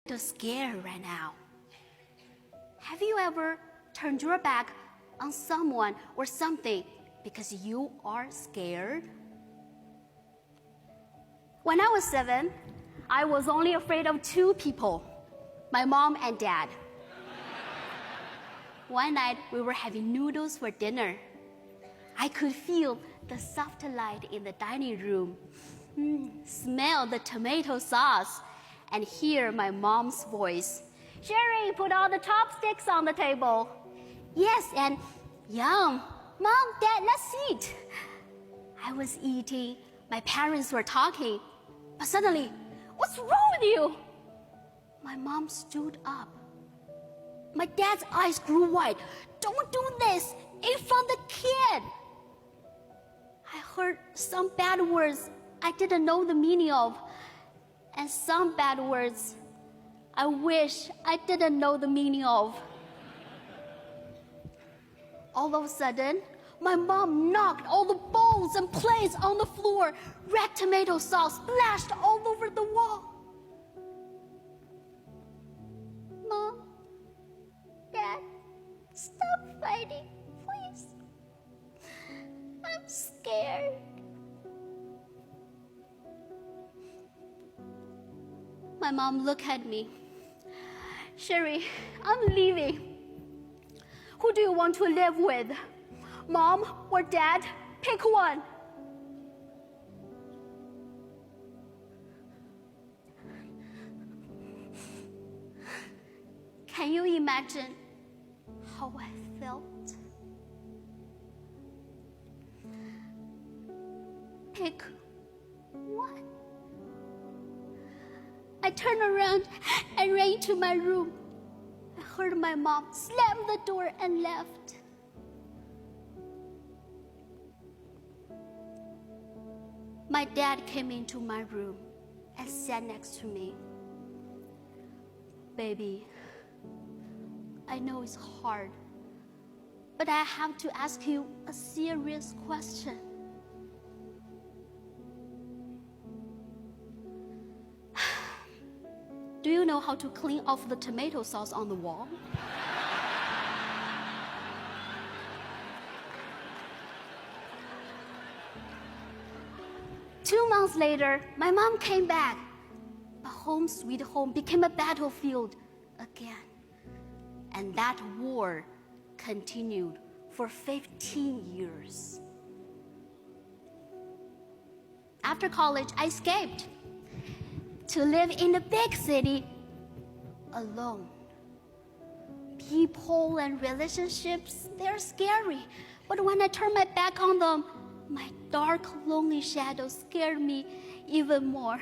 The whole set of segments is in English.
little scared right now. Have you ever turned your back on someone or something because you are scared? When I was 7, I was only afraid of 2 people, my mom and dad. One night, we were having noodles for dinner. I could feel the soft light in the dining room, smell the tomato sauce, and hear my mom's voice. "Sherry, put all the chopsticks on the table." Yes, and yum. Mom, Dad, let's eat. I was eating. My parents were talking. But suddenly, what's wrong with you? My mom stood up. My dad's eyes grew wide. "Don't do this in front of the kid." I heard some bad words I didn't know the meaning of, and some bad words I wish I didn't know the meaning of. All of a sudden, my mom knocked all the bowls and plates on the floor. Red tomato sauce splashed all over the wall. "Mom, Dad, stop fighting, please. I'm scared." My mom looked at me. "Sherry, I'm leaving. Who do you want to live with? Mom or Dad? Pick one." Can you imagine how I felt? Pick one. I turned around and ran into my room. I heard my mom slam the door and left. My dad came into my room and sat next to me. "Baby, I know it's hard, but I have to ask you a serious question. Do you know how to clean off the tomato sauce on the wall?" Two months later, my mom came back. But home sweet home became a battlefield again. And that war continued for 15 years. After college, I escaped to live in a big city alone. People and relationships, they're scary. But when I turn my back on them, my dark, lonely shadows scared me even more.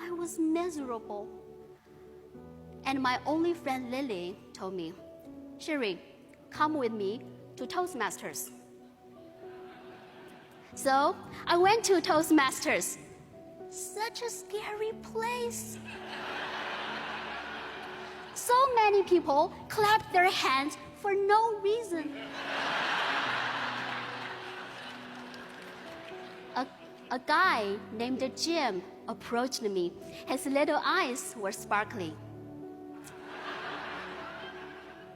I was miserable. And my only friend Lily told me, "Sherry, come with me to Toastmasters." So I went to Toastmasters. Such a scary place. So many people clapped their hands for no reason. A guy named Jim approached me. His little eyes were sparkling.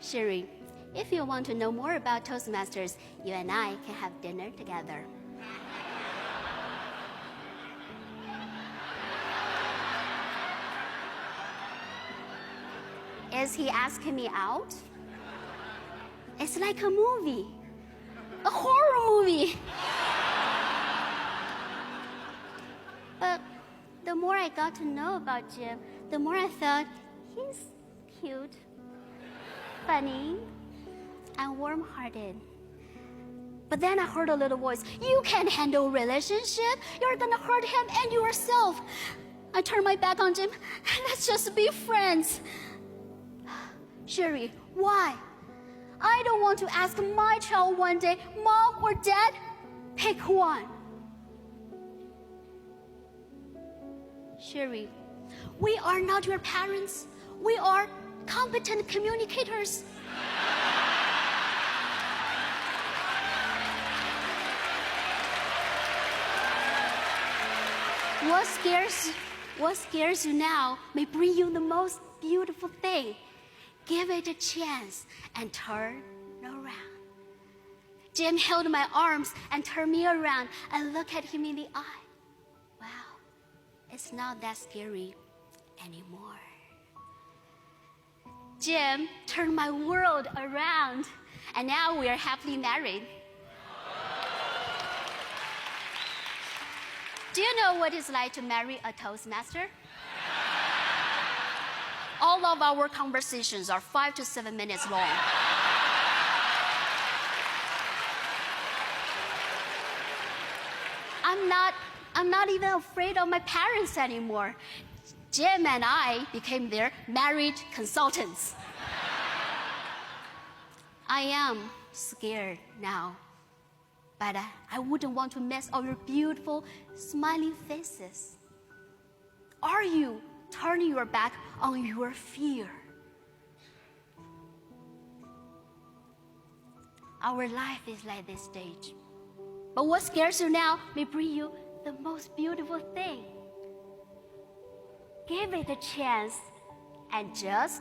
"Sherry, if you want to know more about Toastmasters, you and I can have dinner together." Is he asking me out? It's like a movie, a horror movie. But the more I got to know about Jim, the more I thought he's cute, funny, and warm-hearted. But then I heard a little voice, "You can't handle a relationship. You're gonna hurt him and yourself." I turned my back on Jim. "Let's just be friends." "Sherry, why? I don't want to ask my child one day, 'Mom or Dad, pick one.'" "Sherry, we are not your parents. We are competent communicators." What scares What scares you now may bring you the most beautiful thing. Give it a chance and turn around. Jim held my arms and turned me around and looked at him in the eye. Wow, it's not that scary anymore. Jim turned my world around, and now we are happily married. Do you know what it's like to marry a Toastmaster? All of our conversations are 5 to 7 minutes long. I'm not even afraid of my parents anymore. Jim and I became their marriage consultants. I am scared now, but I wouldn't want to mess up your beautiful, smiling faces. Are you turning your back on your fear? Our life is like this stage. But what scares you now may bring you the most beautiful thing. Give it a chance and just